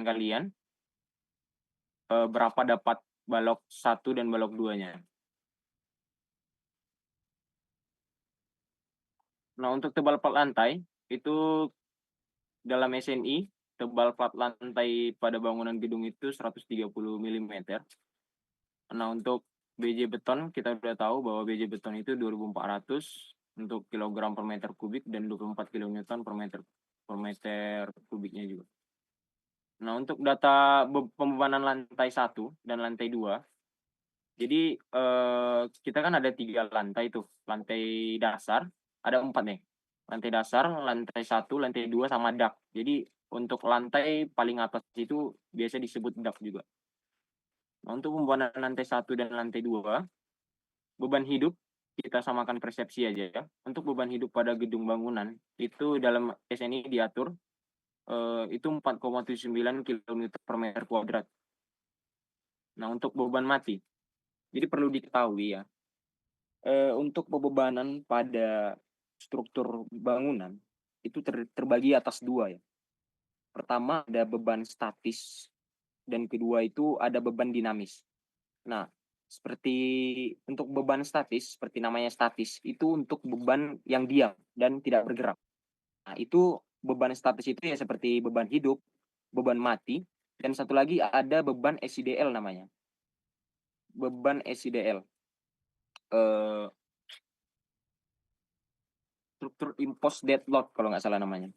kalian berapa dapat balok 1 dan balok 2-nya. Nah, untuk tebal plat lantai itu dalam SNI, tebal plat lantai pada bangunan gedung itu 130 mm. Nah, untuk BJ beton kita sudah tahu bahwa BJ beton itu 2.400 untuk kilogram per meter kubik dan 24 kilonewton per meter kubiknya juga. Nah, untuk data pembebanan lantai 1 dan lantai 2, jadi kita kan ada 3 lantai tuh. Lantai dasar ada 4 nih. Lantai dasar, lantai 1, lantai 2 sama dak. Jadi untuk lantai paling atas itu biasa disebut dak juga. Nah, untuk pembebanan lantai 1 dan lantai 2, beban hidup kita samakan persepsi aja ya. Untuk beban hidup pada gedung bangunan itu dalam SNI diatur itu 4,79 kilonewton per meter kuadrat. Nah, untuk beban mati, jadi perlu diketahui ya, untuk pembebanan pada struktur bangunan itu terbagi atas 2 ya. Pertama ada beban statis dan kedua itu ada beban dinamis. Nah, seperti untuk beban statis, seperti namanya statis, itu untuk beban yang diam dan tidak bergerak. Nah, itu beban statis itu ya seperti beban hidup, beban mati, dan satu lagi ada beban SIDL namanya. Beban SIDL. Struktur impost dead load kalau nggak salah namanya.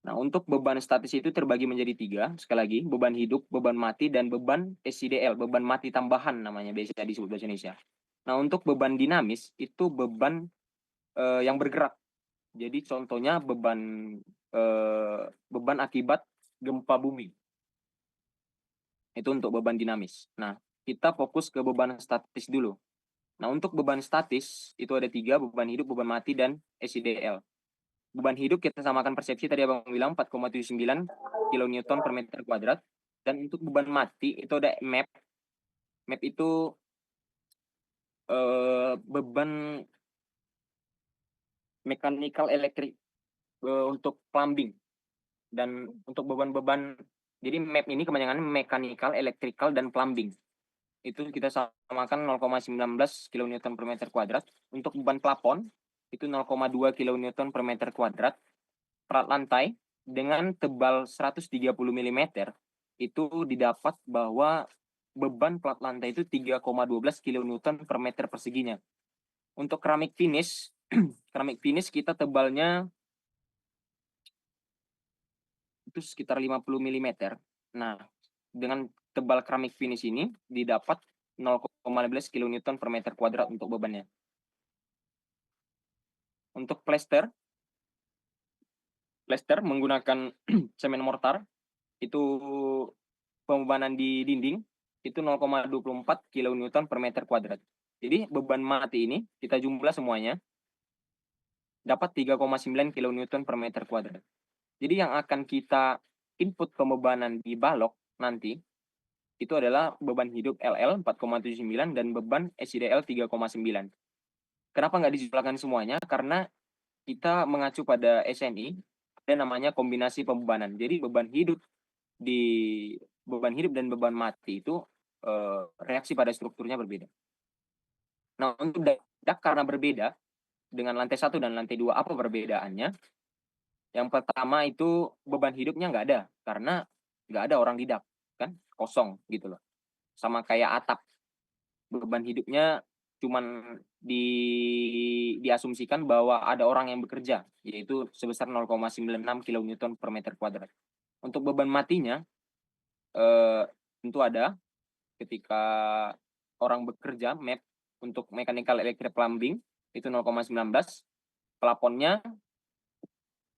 Nah, untuk beban statis itu terbagi menjadi 3, sekali lagi, beban hidup, beban mati, dan beban SIDL, beban mati tambahan namanya biasa disebut bahasa Indonesia. Nah, untuk beban dinamis itu beban yang bergerak. Jadi contohnya beban akibat gempa bumi. Itu untuk beban dinamis. Nah, kita fokus ke beban statis dulu. Nah, untuk beban statis itu ada 3, beban hidup, beban mati, dan SIDL. Beban hidup kita samakan persepsi tadi Abang bilang 4,79 kilonewton per meter kuadrat. Dan untuk beban mati itu ada MAP. MAP itu beban mechanical electric untuk plumbing. Dan untuk beban-beban, jadi MAP ini kepanjangannya mechanical, electrical, dan plumbing. Itu kita samakan 0,19 kilonewton per meter kuadrat. Untuk beban plafon itu 0,2 kilonewton per meter kuadrat. Plat lantai dengan tebal 130 mm itu didapat bahwa beban plat lantai itu 3,12 kilonewton per meter perseginya. Untuk keramik finish, keramik finish kita tebalnya itu sekitar 50 mm. Nah, dengan tebal keramik finish ini didapat 0,15 kilonewton per meter kuadrat untuk bebannya. Untuk plester menggunakan semen mortar itu pembebanan di dinding itu 0,24 kilonewton per meter kuadrat. Jadi beban mati ini kita jumlah semuanya dapat 3,9 kilonewton per meter kuadrat. Jadi yang akan kita input pembebanan di balok nanti itu adalah beban hidup LL 4,79 dan beban SIDL 3,9. Kenapa nggak dijumlahkan semuanya? Karena kita mengacu pada SNI ada namanya kombinasi pembebanan. Jadi beban hidup dan beban mati itu reaksi pada strukturnya berbeda. Nah, untuk dak karena berbeda dengan lantai 1 dan lantai 2, apa perbedaannya? Yang pertama itu beban hidupnya nggak ada, karena nggak ada orang di dak, kan kosong gitu loh. Sama kayak atap, beban hidupnya cuman diasumsikan bahwa ada orang yang bekerja, yaitu sebesar 0,96 kilonewton per meter kuadrat. Untuk beban matinya tentu ada ketika orang bekerja, MAP untuk mechanical electric plumbing itu 0,19. Plafonnya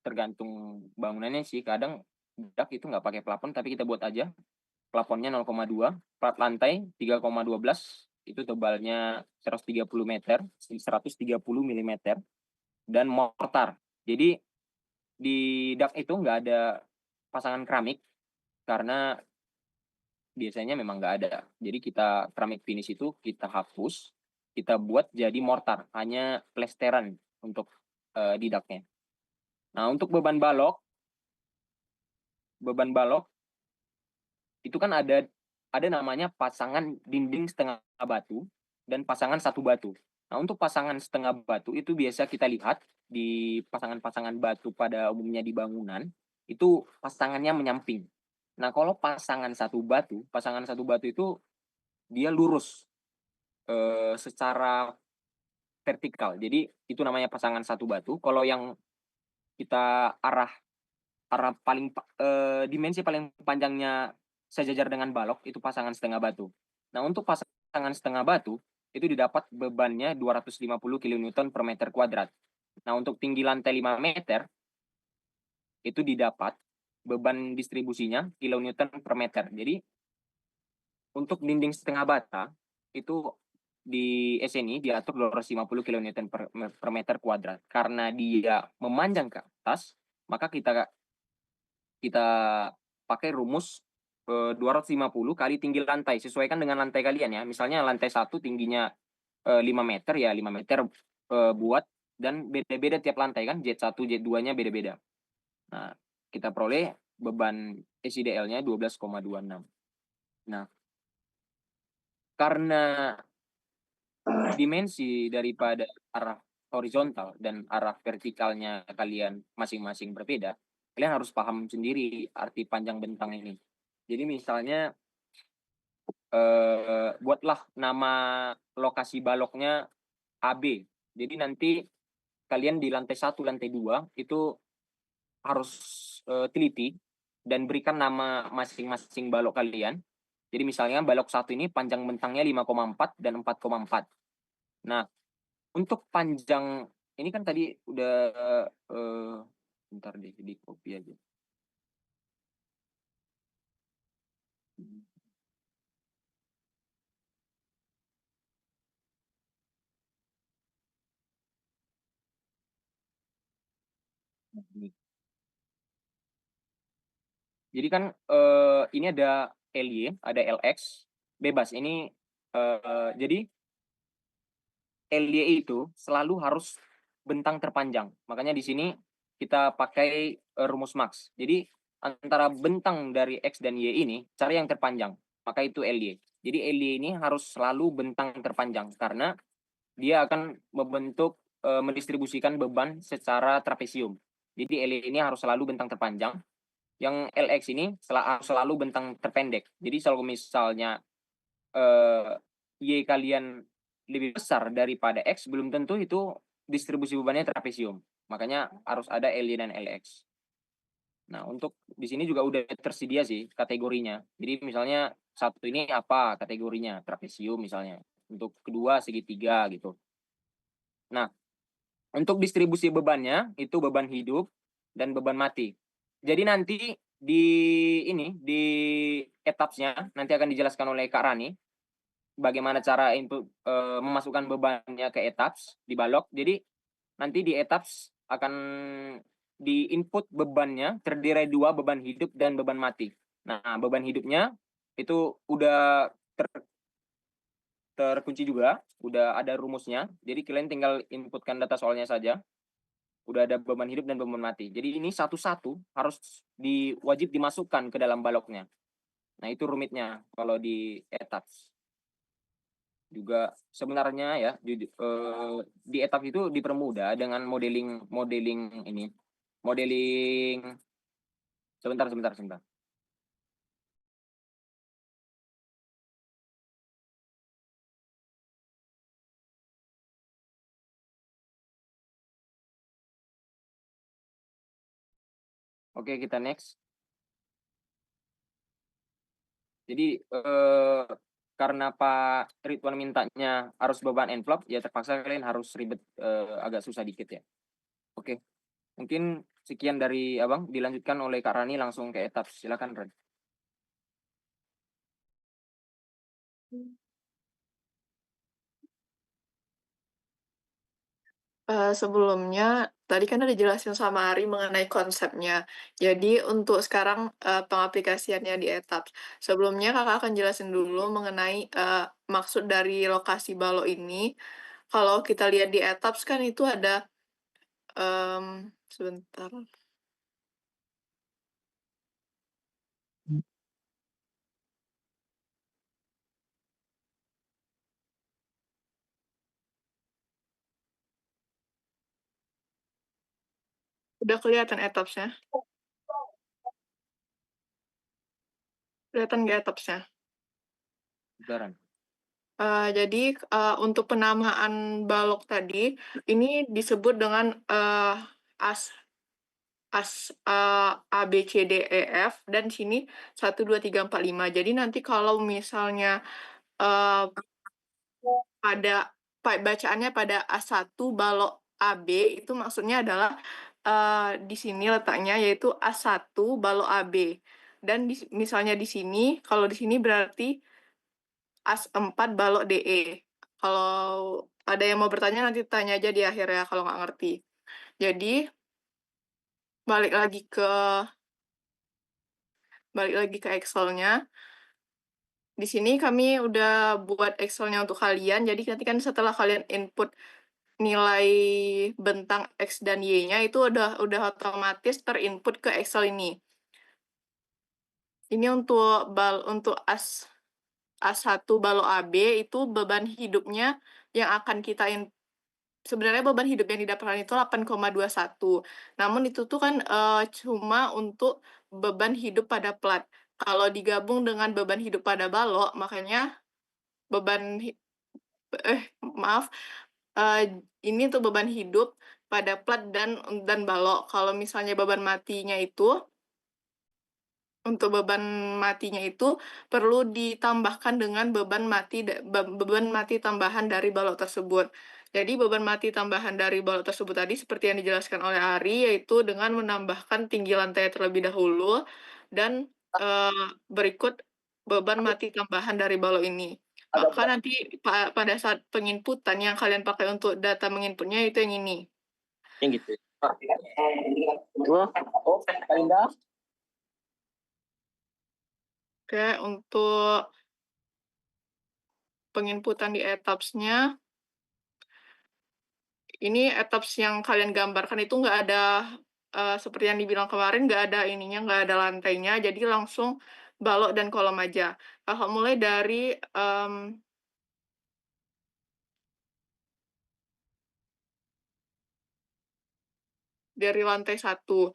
tergantung bangunannya sih, kadang dak itu nggak pakai plafon tapi kita buat aja plafonnya 0,2. Plat lantai 3,12 itu tebalnya 130 meter, 130 mm, dan mortar. Jadi di dak itu nggak ada pasangan keramik karena biasanya memang nggak ada. Jadi kita keramik finish itu kita hapus, kita buat jadi mortar, hanya plesteran untuk di daknya. Nah, untuk beban balok itu kan ada namanya pasangan dinding setengah batu dan pasangan satu batu. Nah, untuk pasangan setengah batu itu biasa kita lihat di pasangan-pasangan batu pada umumnya di bangunan, itu pasangannya menyamping. Nah, kalau pasangan satu batu itu dia lurus secara vertikal. Jadi itu namanya pasangan satu batu. Kalau yang kita arah arah dimensi paling panjangnya sejajar dengan balok itu pasangan setengah batu. Nah, untuk pasangan setengah batu itu didapat bebannya 250 kN per meter kuadrat. Nah, untuk tinggi lantai 5 meter itu didapat beban distribusinya kilonewton per meter. Jadi untuk dinding setengah bata itu di SNI diatur 250 kN per meter kuadrat. Karena dia memanjang ke atas, maka kita pakai rumus 250 kali tinggi lantai, sesuaikan dengan lantai kalian ya. Misalnya lantai 1 tingginya 5 meter ya 5 meter buat, dan beda-beda tiap lantai kan, Z1, Z2-nya beda-beda. Nah, kita peroleh beban SIDL-nya 12,26. Nah, karena dimensi daripada arah horizontal dan arah vertikalnya kalian masing-masing berbeda, kalian harus paham sendiri arti panjang bentang ini. Jadi misalnya buatlah nama lokasi baloknya AB. Jadi nanti kalian di lantai 1, lantai 2 itu harus teliti dan berikan nama masing-masing balok kalian. Jadi misalnya balok 1 ini panjang bentangnya 5,4 dan 4,4. Nah, untuk panjang ini kan tadi udah bentar deh, di copy aja. Jadi kan ini ada LY, ada LX, bebas. Ini jadi LY itu selalu harus bentang terpanjang. Makanya di sini kita pakai rumus Max. Jadi antara bentang dari X dan Y ini cari yang terpanjang. Maka itu LY. Jadi LY ini harus selalu bentang terpanjang karena dia akan membentuk mendistribusikan beban secara trapesium. Jadi LY ini harus selalu bentang terpanjang. Yang LX ini harus selalu bentang terpendek. Jadi kalau misalnya Y kalian lebih besar daripada X, belum tentu itu distribusi bebannya trapesium. Makanya harus ada LY dan LX. Nah, untuk di sini juga udah tersedia sih kategorinya. Jadi misalnya satu ini apa kategorinya? Trapesium misalnya. Untuk kedua segitiga gitu. Nah, untuk distribusi bebannya itu beban hidup dan beban mati. Jadi nanti di etapsnya nanti akan dijelaskan oleh Kak Rani bagaimana cara input memasukkan bebannya ke etaps di balok. Jadi nanti di etaps akan di-input bebannya terdiri dari 2 beban hidup dan beban mati. Nah, beban hidupnya itu udah terkunci juga, udah ada rumusnya. Jadi kalian tinggal inputkan data soalnya saja. Udah ada beban hidup dan beban mati. Jadi ini satu-satu harus wajib dimasukkan ke dalam baloknya. Nah, itu rumitnya kalau di etaps. Juga sebenarnya ya di etap itu dipermudah dengan modeling ini. Modeling sebentar. Oke, kita next. Jadi karena Pak Ridwan mintanya harus beban envelope, ya terpaksa kalian harus ribet agak susah dikit ya. Oke, mungkin sekian dari Abang, dilanjutkan oleh Kak Rani langsung ke etap. Silakan, Ran. Sebelumnya tadi kan udah jelasin sama Ari mengenai konsepnya. Jadi untuk sekarang pengaplikasiannya di etap. Sebelumnya Kakak akan jelasin dulu mengenai maksud dari lokasi balok ini. Kalau kita lihat di etap kan itu ada sebentar. Udah kelihatan etapsnya? Kelihatan nggak etapsnya? Putaran. Jadi, untuk penamaan balok tadi, ini disebut dengan, as A, B, C, D, E, F, dan sini 1, 2, 3, 4, 5. Jadi nanti kalau misalnya, eee, pada bacaannya pada A1 balok AB, itu maksudnya adalah, di sini letaknya, yaitu A1 balok AB. Dan misalnya di sini, kalau di sini berarti As4 balok DE. Kalau ada yang mau bertanya nanti tanya aja di akhir ya kalau nggak ngerti. Jadi balik lagi ke Excel-nya. Di sini kami udah buat Excel-nya untuk kalian. Jadi nanti kan setelah kalian input nilai bentang X dan Y-nya itu udah otomatis terinput ke Excel ini. Ini untuk A1 balok AB itu beban hidupnya yang akan kita sebenarnya beban hidup yang didapatkan itu 8,21. Namun itu tuh kan, cuma untuk beban hidup pada plat. Kalau digabung dengan beban hidup pada balok, makanya beban hi maaf, ini untuk beban hidup pada plat dan balok. Kalau misalnya untuk beban matinya itu perlu ditambahkan dengan beban mati tambahan dari balok tersebut. Jadi beban mati tambahan dari balok tersebut tadi seperti yang dijelaskan oleh Ari, yaitu dengan menambahkan tinggi lantai terlebih dahulu dan, berikut beban mati tambahan dari balok ini. Maka nanti pada saat penginputan yang kalian pakai untuk data menginputnya itu yang ini. Yang gitu. Oke, Kalinda. Oke, untuk penginputan di etapsnya, ini etaps yang kalian gambarkan itu nggak ada, seperti yang dibilang kemarin, nggak ada ininya, nggak ada lantainya, jadi langsung balok dan kolom aja. Mulai dari lantai 1.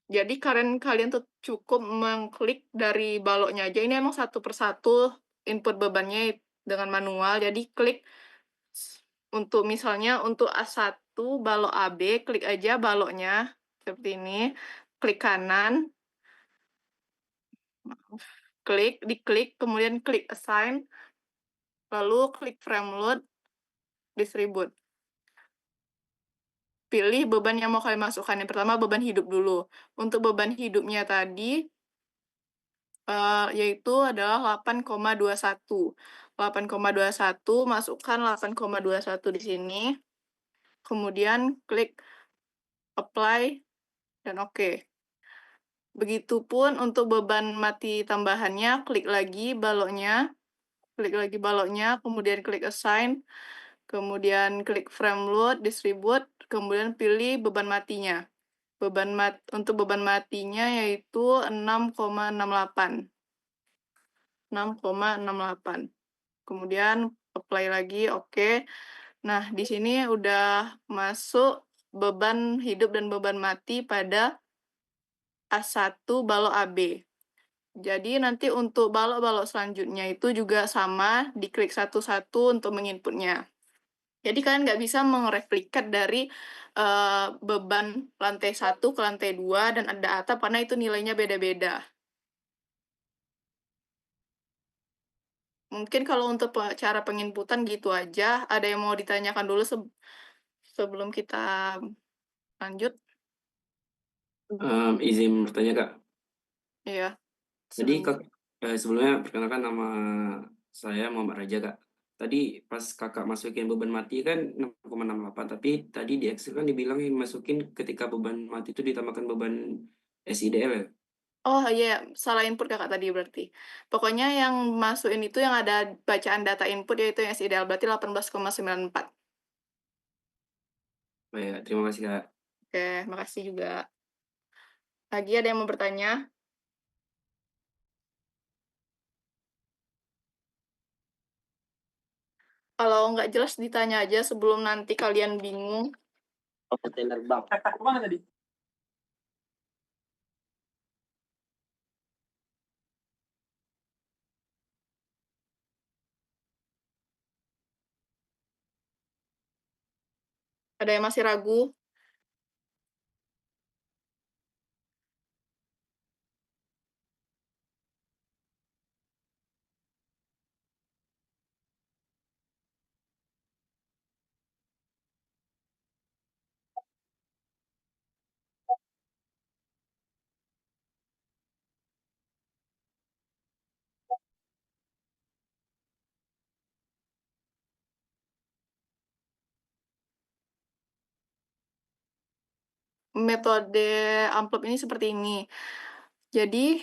Jadi kalian tuh cukup mengklik dari baloknya aja, ini emang satu persatu input bebannya dengan manual, jadi klik untuk misalnya untuk A1 balok AB, klik aja baloknya, seperti ini, klik kanan, diklik, kemudian klik assign, lalu klik frame load, distribute. Pilih beban yang mau kalian masukkan, yang pertama beban hidup dulu. Untuk beban hidupnya tadi, yaitu adalah 8,21. 8,21, masukkan 8,21 di sini, kemudian klik apply, dan oke. Begitupun untuk beban mati tambahannya, klik lagi baloknya, kemudian klik assign, kemudian klik frame load, distribute, kemudian pilih beban matinya. Untuk beban matinya yaitu 6,68. 6,68. Kemudian apply lagi, oke. Nah, di sini udah masuk beban hidup dan beban mati pada A1 balok AB. Jadi nanti untuk balok-balok selanjutnya itu juga sama, diklik satu-satu untuk menginputnya. Jadi kalian nggak bisa mereplikat dari beban lantai 1 ke lantai 2 dan ada atap karena itu nilainya beda-beda. Mungkin kalau untuk cara penginputan gitu aja. Ada yang mau ditanyakan dulu sebelum kita lanjut? Izin bertanya, Kak. Iya, Tadi sebentar. Kak, sebelumnya perkenalkan nama saya Muhammad Raja, Kak. Tadi pas Kakak masukin beban mati kan 6,68, tapi tadi di Excel kan dibilang masukin ketika beban mati itu ditambahkan beban SIDL ya? Oh iya, salah input Kakak tadi berarti. Pokoknya yang masukin itu yang ada bacaan data input yaitu yang SIDL, berarti 18,94. Oh ya, terima kasih, Kak. Oke, makasih juga. Lagi ada yang mau bertanya? Kalau nggak jelas ditanya aja sebelum nanti kalian bingung. Kontainer bank. Kemana tadi? Ada yang masih ragu? Metode amplop ini seperti ini. Jadi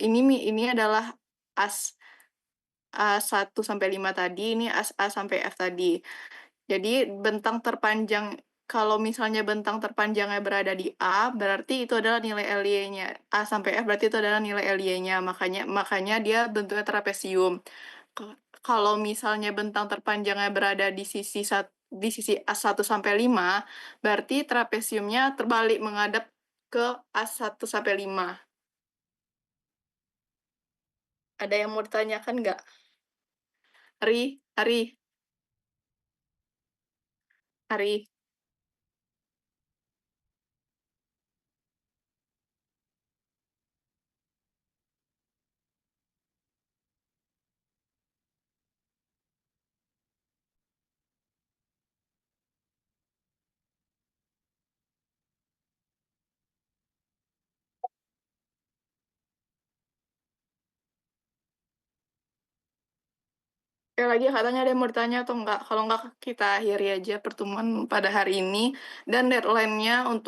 ini adalah as A1 sampai 5 tadi, ini as A sampai F tadi. Jadi bentang terpanjang, kalau misalnya bentang terpanjangnya berada di A, berarti itu adalah nilai LY-nya. A sampai F berarti itu adalah nilai LY-nya, makanya dia bentuknya trapesium. Kalau misalnya bentang terpanjangnya berada di sisi A1 sampai 5, berarti trapesiumnya terbalik menghadap ke A1 sampai 5. Ada yang mau ditanyakan nggak? Ari. Sekali lagi katanya ada yang mau ditanya atau enggak? Kalau enggak kita akhiri aja pertemuan pada hari ini, dan deadline-nya untuk